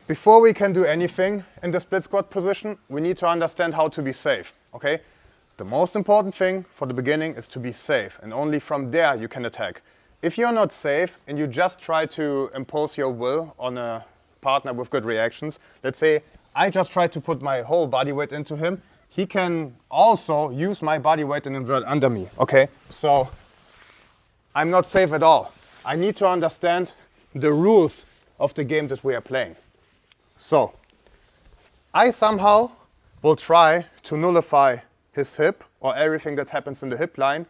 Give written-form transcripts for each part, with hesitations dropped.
before we can do anything in the split squat position, we need to understand how to be safe, okay? The most important thing for the beginning is to be safe, and only from there you can attack. If you're not safe and you just try to impose your will on a partner with good reactions, let's say I just try to put my whole body weight into him, he can also use my body weight and invert under me, okay? So I'm not safe at all. I need to understand the rules of the game that we are playing. So I somehow will try to nullify his hip or everything that happens in the hip line,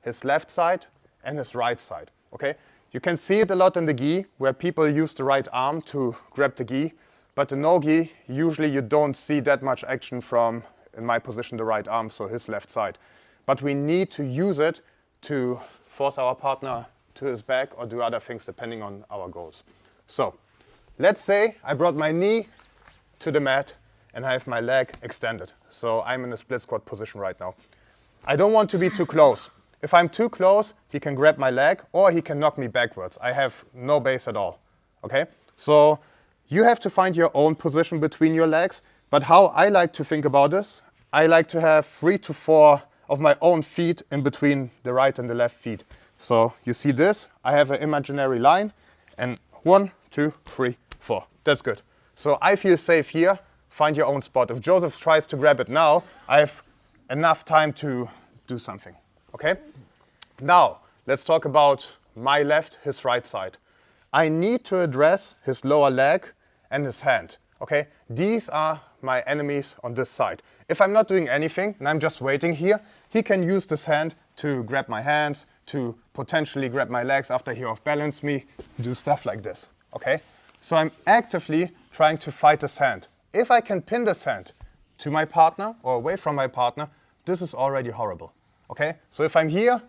his left side and his right side, okay? You can see it a lot in the gi where people use the right arm to grab the gi, but the no gi, usually you don't see that much action from, in my position, the right arm, so his left side. But we need to use it to force our partner to his back or do other things depending on our goals. So let's say I brought my knee to the mat and I have my leg extended. So I'm in a split squat position right now. I don't want to be too close. If I'm too close, he can grab my leg or he can knock me backwards. I have no base at all, okay? So you have to find your own position between your legs. But how I like to think about this, I like to have 3 to 4 of my own feet in between the right and the left feet. So you see this, I have an imaginary line and 1, 2, 3, 4. That's good. So I feel safe here. Find your own spot. If Jozef tries to grab it now, I have enough time to do something, okay? Now, let's talk about my left, his right side. I need to address his lower leg and his hand, okay? These are my enemies on this side. If I'm not doing anything and I'm just waiting here, he can use this hand to grab my hands, to potentially grab my legs after he off-balance me, do stuff like this, okay? So I'm actively trying to fight this hand. If I can pin this hand to my partner or away from my partner, this is already horrible, okay? So if I'm here,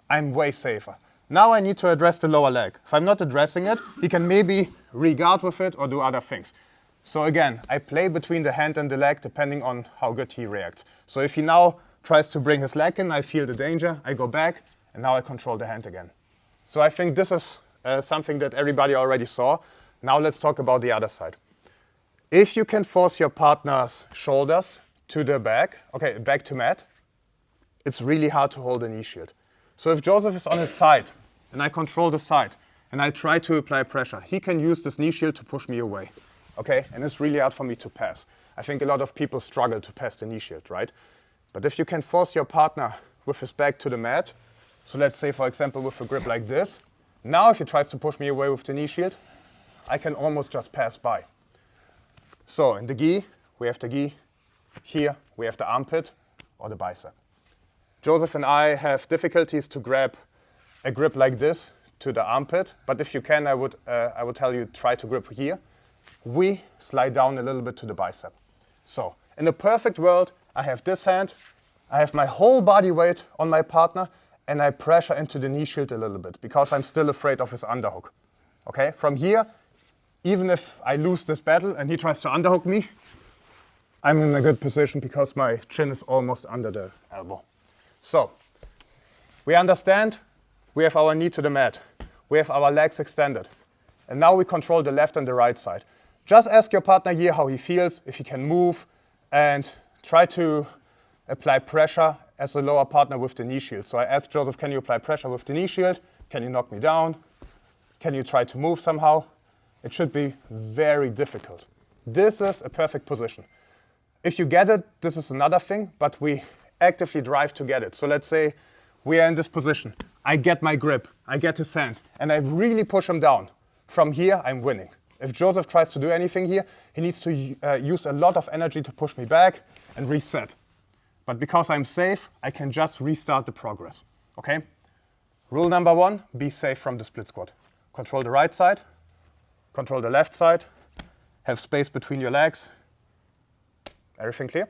I'm way safer. Now I need to address the lower leg. If I'm not addressing it, he can maybe re-guard with it or do other things. So again, I play between the hand and the leg depending on how good he reacts. So if he now tries to bring his leg in, I feel the danger, I go back, and now I control the hand again. So I think this is something that everybody already saw. Now let's talk about the other side. If you can force your partner's shoulders to the back, okay, back to mat, it's really hard to hold a knee shield. So if Jozef is on his side, and I control the side, and I try to apply pressure, he can use this knee shield to push me away, okay? And it's really hard for me to pass. I think a lot of people struggle to pass the knee shield, right? But if you can force your partner with his back to the mat, so let's say, for example, with a grip like this, now if he tries to push me away with the knee shield, I can almost just pass by. So in the gi, we have the gi. Here, we have the armpit or the bicep. Jozef and I have difficulties to grab a grip like this to the armpit, but if you can, I would tell you try to grip here. We slide down a little bit to the bicep. So in a perfect world, I have this hand, I have my whole body weight on my partner, and I pressure into the knee shield a little bit because I'm still afraid of his underhook. Okay, from here, even if I lose this battle and he tries to underhook me, I'm in a good position because my chin is almost under the elbow. So, we understand we have our knee to the mat. We have our legs extended. And now we control the left and the right side. Just ask your partner here how he feels, if he can move, and try to apply pressure as a lower partner with the knee shield. So I asked Jozef, can you apply pressure with the knee shield? Can you knock me down? Can you try to move somehow? It should be very difficult. This is a perfect position. If you get it, this is another thing, but we actively drive to get it. So let's say we are in this position. I get my grip, I get his hand, and I really push him down. From here, I'm winning. If Jozef tries to do anything here, he needs to use a lot of energy to push me back and reset. But because I'm safe, I can just restart the progress, okay? Rule number 1, be safe from the split squat. Control the right side, control the left side, have space between your legs. Everything clear?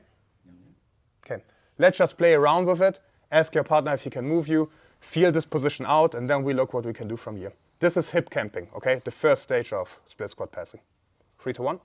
Okay, let's just play around with it. Ask your partner if he can move you, feel this position out, and then we look what we can do from here. This is hip camping, okay? The first stage of split squat passing. 3 to 1.